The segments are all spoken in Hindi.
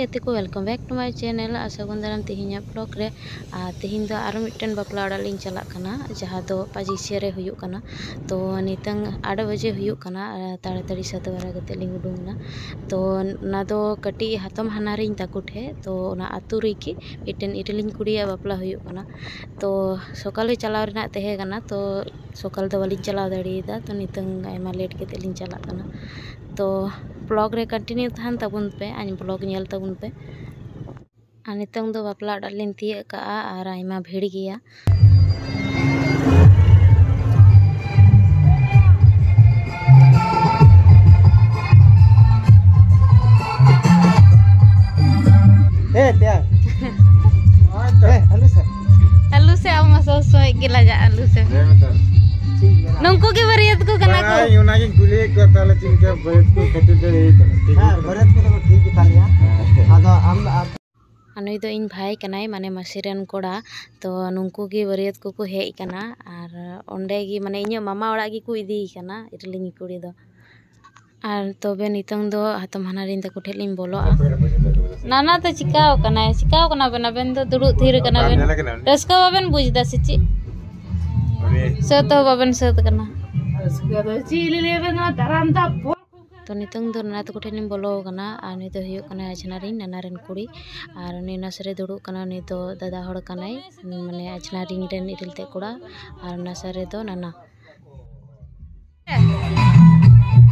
गाते को welcome back to my channel आसागुन दाराम तेहिया ब्लॉग रे तेहिन दो आरो मिटन बापला ओड़ा लिंग चला कना जहाँ दो पाजिसिया रे हुयुक कना तो नितंग 8 बजे हुयुक कना ताड़ाताड़ी सात बारा गते लिंग उडुंगना तो ना दो कटी हातम हानारिंग ताको ठे तो ना आतु रेकी मिटन इटलिंग कुड़िया बापला हुयुक कना तो सकाल चलाव रेना तहे कना तो सकाल दो वाली चलाव दाड़ीदा तो नितंग आयमा लेट केते लिंग चला कना तो ब्लॉग रे कंटिन्यू थान तबुन पे आज ब्लॉग नेल तबुन पे आ नितंग दो बापला ओड़ा लिन तिये का आर आयमा भीड़ गिया आलू से अब मसो सोय गिला जा आलू से नंको के बरियत को कना को युनागी गुले को ताले चिनके बरियत को खते दे ठीक हां बरियत को तो ठीक तालिया आदो हम अनुई दो इन भाई कनाई माने मसीरन कोड़ा तो नुंकु की बरियत को हेज कना आर ओंडे गी माने इᱧ मामा ओड़ा गी को इदी कना इटलिंग कुड़ी दो आर तबे नितंग दो हातम हानारिन तको ठेलिन बोलो नाना तो चिकाओ कना बेन दो दुड़ु थीर कना बेन रस्का बाबेन बुझदा सिचि सत बाबेन सत कना रस्का दो चिली लेबे ना दरामता तो नितंग दो नाना तको ठेलिन बोलो कना आर नि दो हुयुक कना अजनारिन नानारेन कुड़ी आर नि नसरे दुड़ु कना नि दो दादा होड़ कनाई माने अजनारिन रेन इरिलते कोड़ा आर नसरे दो नाना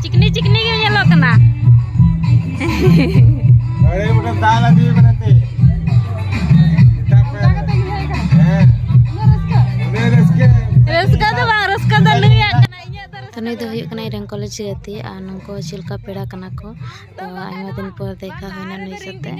चिकनी चिकनी के येलो कना अरे बेटा दाल अभी बनाते रस्का तो नहीं कना तो नहीं दो हुयुक कना इरन कॉलेज गति आ नको चिलका पेड़ा कना को तो आयमा दिन पर देखा होना नहीं सकते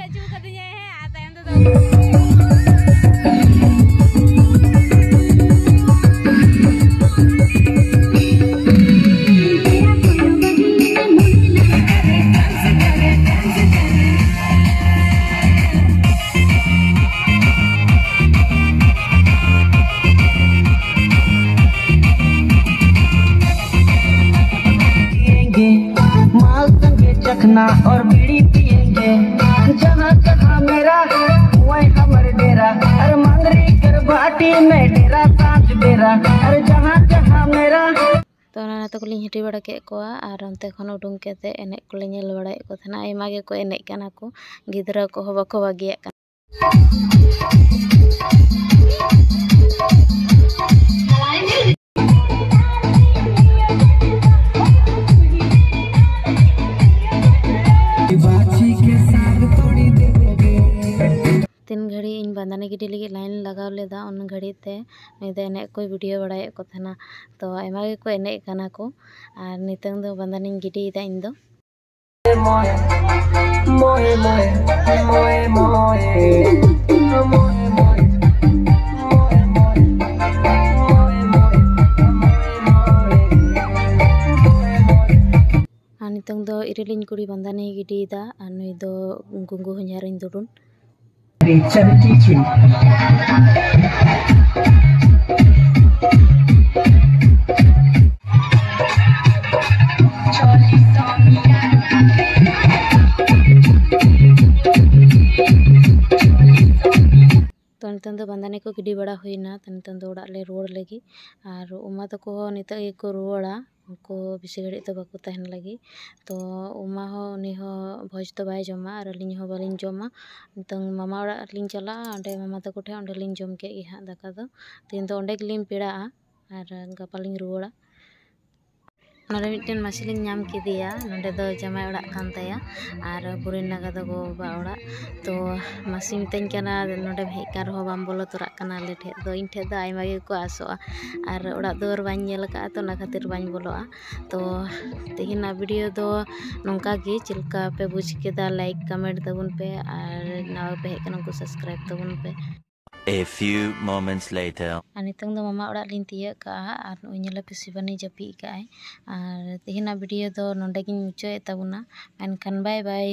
और बीड़ी पिएंगे जहाँ जहाँ मेरा वही हमर डेरा अरे मंगरी कर बाटी में डेरा सांच डेरा अरे जहाँ जहाँ मेरा तो नाना तो कोलिं हिटी बड़ा के को आर अंते खन उडुंग केते एने कोले नेल बड़ा को थना आयमा गे को एने कना को गिदरा को हो बको बागिया कना तीन घड़ी इन बांधाने गिडी लगी लाइन लगाव लेदा उन घड़ी ते नहीं तो एने कोई वीडियो बड़ाए को थना तो आयमा गे को एने कना को आर नितंग दो बांधाने गिडी दा इन दो मोए मोए मोए मोए मोए आ नितंग दो इरिलिन कुड़ी बांधाने गिडी दा आ नुई दो गुंगु हन्यारिन दुडुन तो नितंग दो बांधाने को गिडी बड़ा हुईना तो नितंग दो ओड़ा ले रुवाड़ लगी आर उमा तको नित को रुवाड़ा उनको बेसि घड़ी तो बाको तहन लगी तो उमा हो उनी हो भोज तो बाय जमा और अलिंग हो बालिंग जमा नितंग मामा ओड़ा लिंग चला अंडे मामा तको ठे अंडे लिंग जम के हाँ दाका दो तीन तो अंडे लिंग पेड़ा और गापालिंग रुवाड़ा नोडे मिटन मासिलिंग नाम किदिया नोडे दो जमाय ओड़ा कान ताया आर बुरिन नागा दो गो बा ओड़ा तो मासी मितन कना नोडे हेज कान रहो बाम बोलो तोराग कना ले ठे दो इन ठे दो आयमा गे को आसोआ आर ओड़ा दोर बाñ नेल का तो ना खातिर बाñ बोलोआ तो तेहिना वीडियो दो नोंका गे चिलका पे बुझ केदा लाइक कमेंट तबुन पे आर नाव पे हेज कना को सब्सक्राइब तबुन पे A few moments later. नितंग दो मामा ओड़ा लिन तिये का आर उइनेला पिसिबानी जपी का आर तेहिना वीडियो दो नोंडे गिन मुचाए तबुना एनखान बाय बाय।